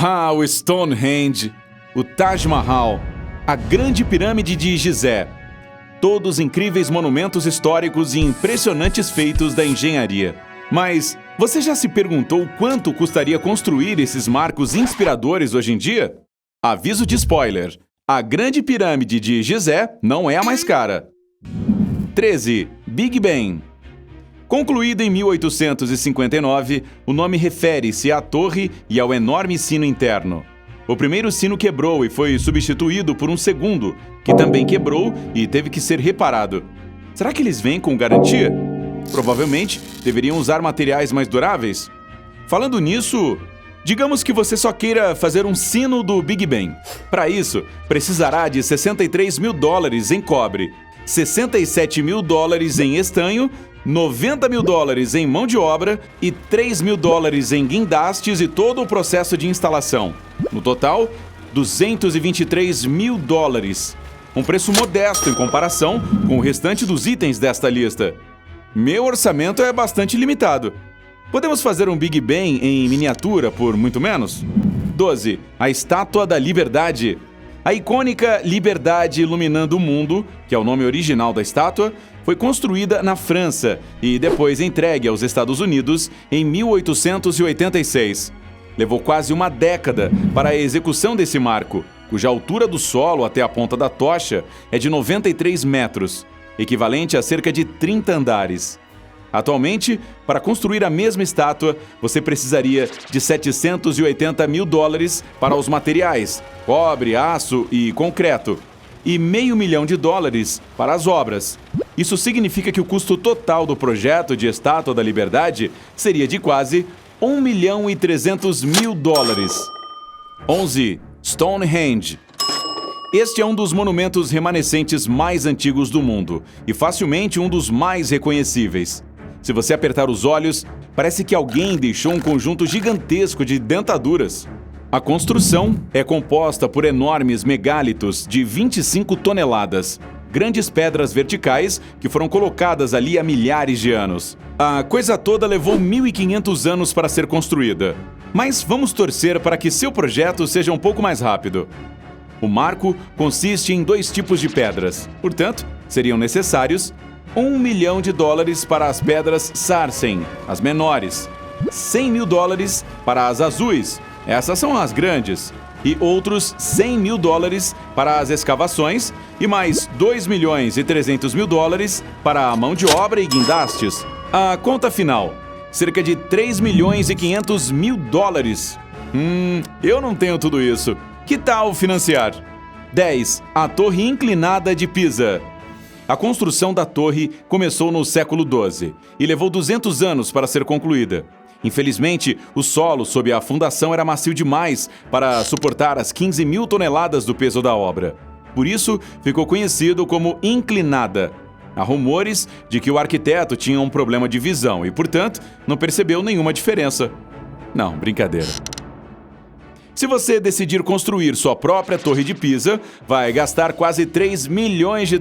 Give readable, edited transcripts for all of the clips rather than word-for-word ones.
Ah, o Stonehenge, o Taj Mahal, a Grande Pirâmide de Gizé. Todos incríveis monumentos históricos e impressionantes feitos da engenharia. Mas você já se perguntou quanto custaria construir esses marcos inspiradores hoje em dia? Aviso de spoiler: a Grande Pirâmide de Gizé não é a mais cara. 13. Big Ben. Concluída em 1859, o nome refere-se à torre e ao enorme sino interno. O primeiro sino quebrou e foi substituído por um segundo, que também quebrou e teve que ser reparado. Será que eles vêm com garantia? Provavelmente deveriam usar materiais mais duráveis. Falando nisso, digamos que você só queira fazer um sino do Big Ben. Para isso, precisará de $63 mil em cobre, $67 mil em estanho, $90 mil em mão de obra e $3 mil em guindastes e todo o processo de instalação. No total, $223 mil. Um preço modesto em comparação com o restante dos itens desta lista. Meu orçamento é bastante limitado. Podemos fazer um Big Ben em miniatura por muito menos? 12. A Estátua da Liberdade. A icônica Liberdade Iluminando o Mundo, que é o nome original da estátua, foi construída na França e depois entregue aos Estados Unidos em 1886. Levou quase uma década para a execução desse marco, cuja altura do solo até a ponta da tocha é de 93 metros, equivalente a cerca de 30 andares. Atualmente, para construir a mesma estátua, você precisaria de $780 mil para os materiais, cobre, aço e concreto, e $500 mil para as obras. Isso significa que o custo total do projeto de Estátua da Liberdade seria de quase $1,3 milhão. 11. Stonehenge. Este é um dos monumentos remanescentes mais antigos do mundo e facilmente um dos mais reconhecíveis. Se você apertar os olhos, parece que alguém deixou um conjunto gigantesco de dentaduras. A construção é composta por enormes megálitos de 25 toneladas, grandes pedras verticais que foram colocadas ali há milhares de anos. A coisa toda levou 1.500 anos para ser construída. Mas vamos torcer para que seu projeto seja um pouco mais rápido. O marco consiste em 2 tipos de pedras, portanto, seriam necessários $1 milhão para as pedras Sarsen, as menores, $100 mil para as azuis, essas são as grandes, e outros $100 mil para as escavações e mais $2,3 mil para a mão de obra e guindastes. A conta final, cerca de $3,5 mil. Eu não tenho tudo isso. Que tal financiar? 10. A Torre Inclinada de Pisa. A construção da torre começou no século XII e levou 200 anos para ser concluída. Infelizmente, o solo sob a fundação era macio demais para suportar as 15 mil toneladas do peso da obra. Por isso, ficou conhecido como inclinada. Há rumores de que o arquiteto tinha um problema de visão e, portanto, não percebeu nenhuma diferença. Não, brincadeira. Se você decidir construir sua própria Torre de Pisa, vai gastar quase $3 milhões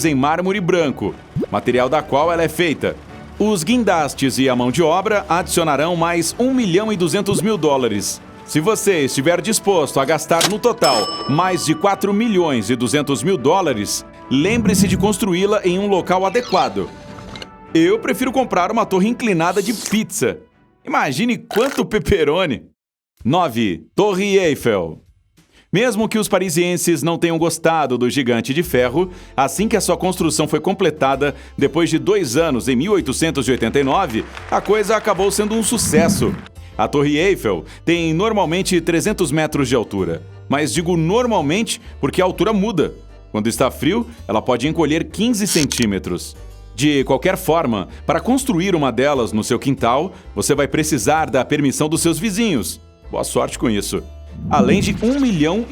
em mármore branco, material da qual ela é feita. Os guindastes e a mão de obra adicionarão mais $1,2 milhão. Se você estiver disposto a gastar no total mais de $4,2 milhões, lembre-se de construí-la em um local adequado. Eu prefiro comprar uma torre inclinada de pizza. Imagine quanto pepperoni! 9. Torre Eiffel. Mesmo que os parisienses não tenham gostado do gigante de ferro, assim que a sua construção foi completada, depois de 2 anos, em 1889, a coisa acabou sendo um sucesso. A Torre Eiffel tem normalmente 300 metros de altura, mas digo normalmente porque a altura muda. Quando está frio, ela pode encolher 15 centímetros. De qualquer forma, para construir uma delas no seu quintal, você vai precisar da permissão dos seus vizinhos. Boa sorte com isso. Além de $1,2 milhão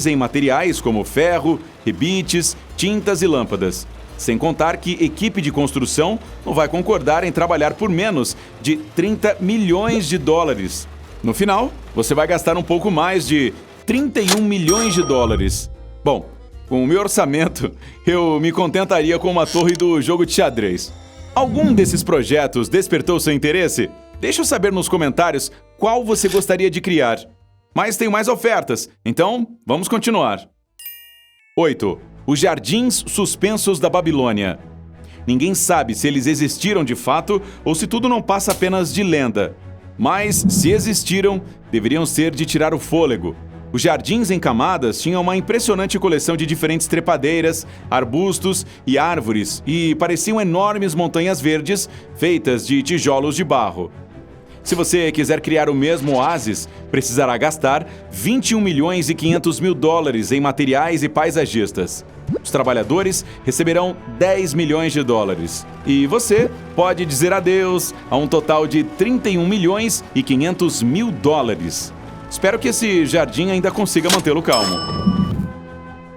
em materiais como ferro, rebites, tintas e lâmpadas. Sem contar que equipe de construção não vai concordar em trabalhar por menos de $30 milhões. No final, você vai gastar um pouco mais de $31 milhões. Bom, com o meu orçamento, eu me contentaria com uma torre do jogo de xadrez. Algum desses projetos despertou seu interesse? Deixa eu saber nos comentários qual você gostaria de criar. Mas tenho mais ofertas, então vamos continuar. 8. Os Jardins Suspensos da Babilônia. Ninguém sabe se eles existiram de fato ou se tudo não passa apenas de lenda. Mas, se existiram, deveriam ser de tirar o fôlego. Os jardins em camadas tinham uma impressionante coleção de diferentes trepadeiras, arbustos e árvores e pareciam enormes montanhas verdes feitas de tijolos de barro. Se você quiser criar o mesmo oásis, precisará gastar 21 milhões e 500 mil dólares em materiais e paisagistas. Os trabalhadores receberão 10 milhões de dólares. E você pode dizer adeus a um total de 31 milhões e 500 mil dólares. Espero que esse jardim ainda consiga mantê-lo calmo.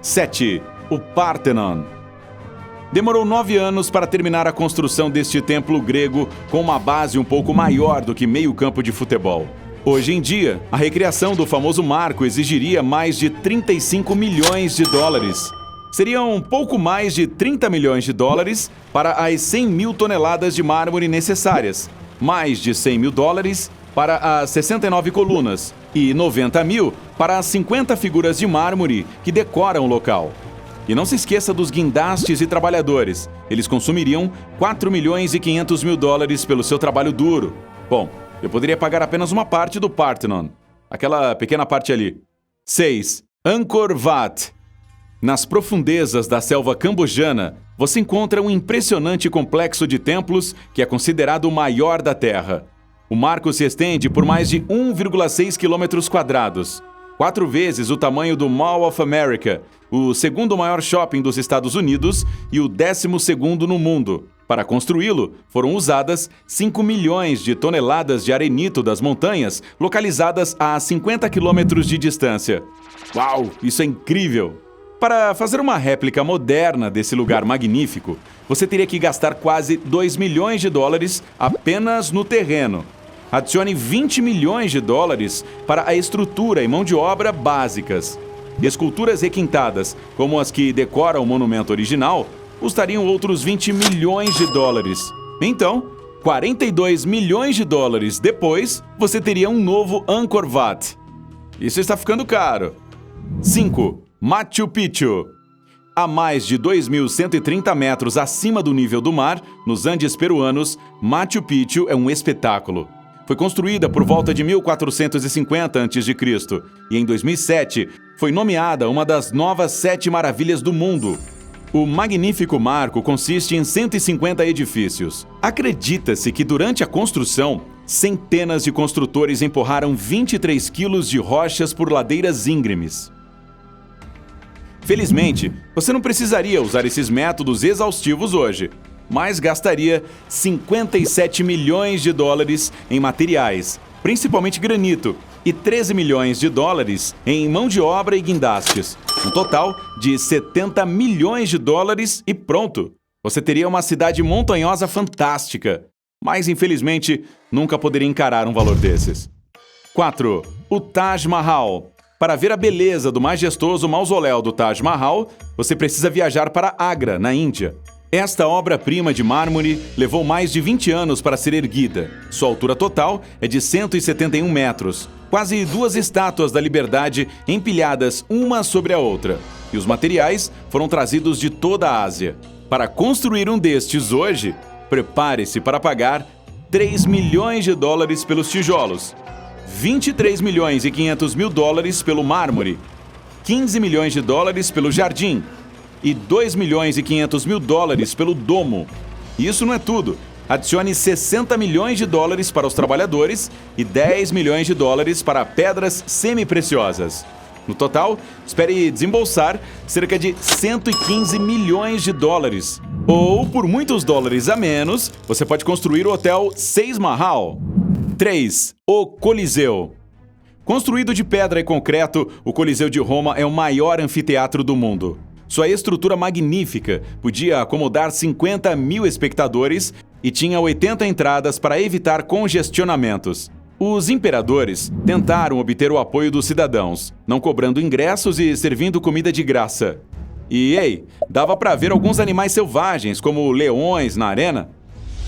7. O Parthenon. Demorou 9 anos para terminar a construção deste templo grego com uma base um pouco maior do que meio campo de futebol. Hoje em dia, a recriação do famoso marco exigiria mais de 35 milhões de dólares. Seriam um pouco mais de 30 milhões de dólares para as 100 mil toneladas de mármore necessárias, mais de 100 mil dólares para as 69 colunas e 90 mil para as 50 figuras de mármore que decoram o local. E não se esqueça dos guindastes e trabalhadores. Eles consumiriam 4 milhões e 500 mil dólares pelo seu trabalho duro. Bom, eu poderia pagar apenas uma parte do Parthenon. Aquela pequena parte ali. 6. Angkor Wat. Nas profundezas da selva cambojana, você encontra um impressionante complexo de templos que é considerado o maior da Terra. O marco se estende por mais de 1,6 quilômetros quadrados, 4 vezes o tamanho do Mall of America, o segundo maior shopping dos Estados Unidos e o 12º no mundo. Para construí-lo, foram usadas 5 milhões de toneladas de arenito das montanhas, localizadas a 50 quilômetros de distância. Uau, isso é incrível! Para fazer uma réplica moderna desse lugar magnífico, você teria que gastar quase 2 milhões de dólares apenas no terreno. Adicione 20 milhões de dólares para a estrutura e mão de obra básicas. Esculturas requintadas, como as que decoram o monumento original, custariam outros 20 milhões de dólares. Então, 42 milhões de dólares depois, você teria um novo Angkor Wat. Isso está ficando caro. 5. Machu Picchu. A mais de 2.130 metros acima do nível do mar, nos Andes peruanos, Machu Picchu é um espetáculo. Foi construída por volta de 1450 a.C. e em 2007 foi nomeada uma das novas 7 maravilhas do mundo. O magnífico marco consiste em 150 edifícios. Acredita-se que durante a construção, centenas de construtores empurraram 23 quilos de rochas por ladeiras íngremes. Felizmente, você não precisaria usar esses métodos exaustivos hoje, mas gastaria 57 milhões de dólares em materiais, principalmente granito, e 13 milhões de dólares em mão de obra e guindastes. Um total de 70 milhões de dólares e pronto! Você teria uma cidade montanhosa fantástica, mas infelizmente nunca poderia encarar um valor desses. 4. O Taj Mahal. Para ver a beleza do majestoso mausoléu do Taj Mahal, você precisa viajar para Agra, na Índia. Esta obra-prima de mármore levou mais de 20 anos para ser erguida. Sua altura total é de 171 metros, quase 2 estátuas da Liberdade empilhadas uma sobre a outra. E os materiais foram trazidos de toda a Ásia. Para construir um destes hoje, prepare-se para pagar 3 milhões de dólares pelos tijolos, 23 milhões e 500 mil dólares pelo mármore, 15 milhões de dólares pelo jardim e 2 milhões e 500 mil dólares pelo domo. E isso não é tudo. Adicione 60 milhões de dólares para os trabalhadores e 10 milhões de dólares para pedras semi-preciosas. No total, espere desembolsar cerca de 115 milhões de dólares. Ou, por muitos dólares a menos, você pode construir o Hotel Taj Mahal. 3. O Coliseu. Construído de pedra e concreto, o Coliseu de Roma é o maior anfiteatro do mundo. Sua estrutura magnífica podia acomodar 50 mil espectadores e tinha 80 entradas para evitar congestionamentos. Os imperadores tentaram obter o apoio dos cidadãos, não cobrando ingressos e servindo comida de graça. E, dava para ver alguns animais selvagens, como leões, na arena.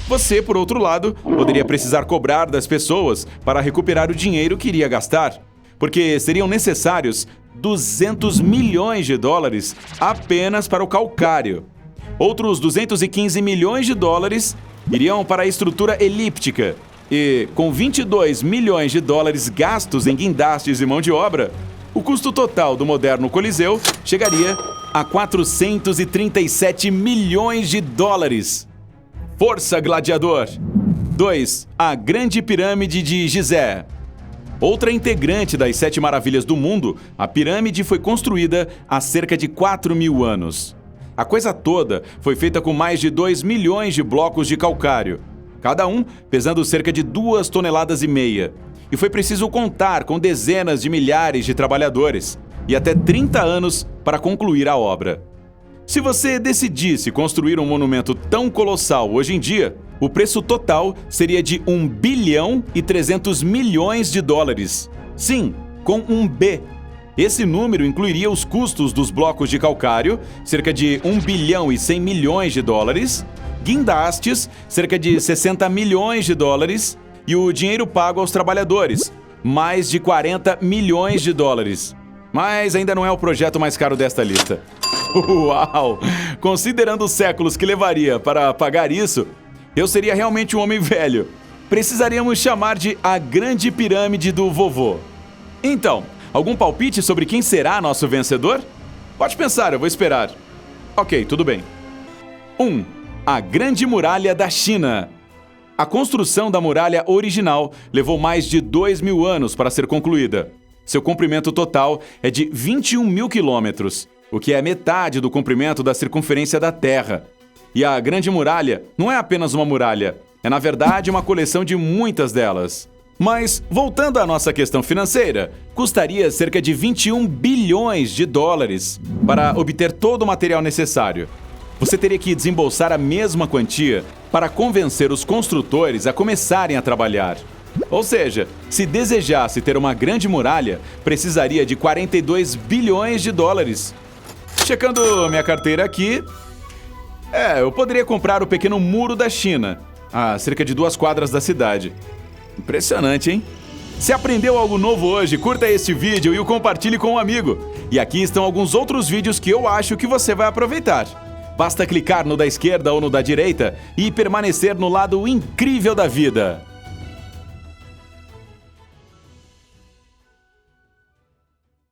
Você, por outro lado, poderia precisar cobrar das pessoas para recuperar o dinheiro que iria gastar. porque seriam necessários 200 milhões de dólares apenas para o calcário. Outros 215 milhões de dólares iriam para a estrutura elíptica. E, com 22 milhões de dólares gastos em guindastes e mão de obra, o custo total do moderno Coliseu chegaria a 437 milhões de dólares. Força, gladiador! 2. A Grande Pirâmide de Gizé. Outra integrante das 7 maravilhas do mundo, a pirâmide foi construída há cerca de 4.000 anos. A coisa toda foi feita com mais de 2 milhões de blocos de calcário, cada um pesando cerca de 2,5 toneladas. E foi preciso contar com dezenas de milhares de trabalhadores e até 30 anos para concluir a obra. Se você decidisse construir um monumento tão colossal hoje em dia, o preço total seria de 1 bilhão e 300 milhões de dólares. Sim, com um B. Esse número incluiria os custos dos blocos de calcário, cerca de 1 bilhão e 100 milhões de dólares, guindastes, cerca de 60 milhões de dólares, e o dinheiro pago aos trabalhadores, mais de 40 milhões de dólares. Mas ainda não é o projeto mais caro desta lista. Uau! Considerando os séculos que levaria para pagar isso, eu seria realmente um homem velho. Precisaríamos chamar de a Grande Pirâmide do Vovô. Então, algum palpite sobre quem será nosso vencedor? Pode pensar, eu vou esperar. Ok, tudo bem. 1. A Grande Muralha da China. A construção da muralha original levou mais de 2.000 anos para ser concluída. Seu comprimento total é de 21 mil quilômetros, o que é metade do comprimento da circunferência da Terra. E a Grande Muralha não é apenas uma muralha, é na verdade uma coleção de muitas delas. Mas, voltando à nossa questão financeira, custaria cerca de 21 bilhões de dólares para obter todo o material necessário. Você teria que desembolsar a mesma quantia para convencer os construtores a começarem a trabalhar. Ou seja, se desejasse ter uma grande muralha, precisaria de 42 bilhões de dólares. Checando minha carteira aqui, eu poderia comprar o pequeno Muro da China, a cerca de 2 quadras da cidade. Impressionante, hein? Se aprendeu algo novo hoje, curta este vídeo e o compartilhe com um amigo. E aqui estão alguns outros vídeos que eu acho que você vai aproveitar. Basta clicar no da esquerda ou no da direita e permanecer no lado incrível da vida.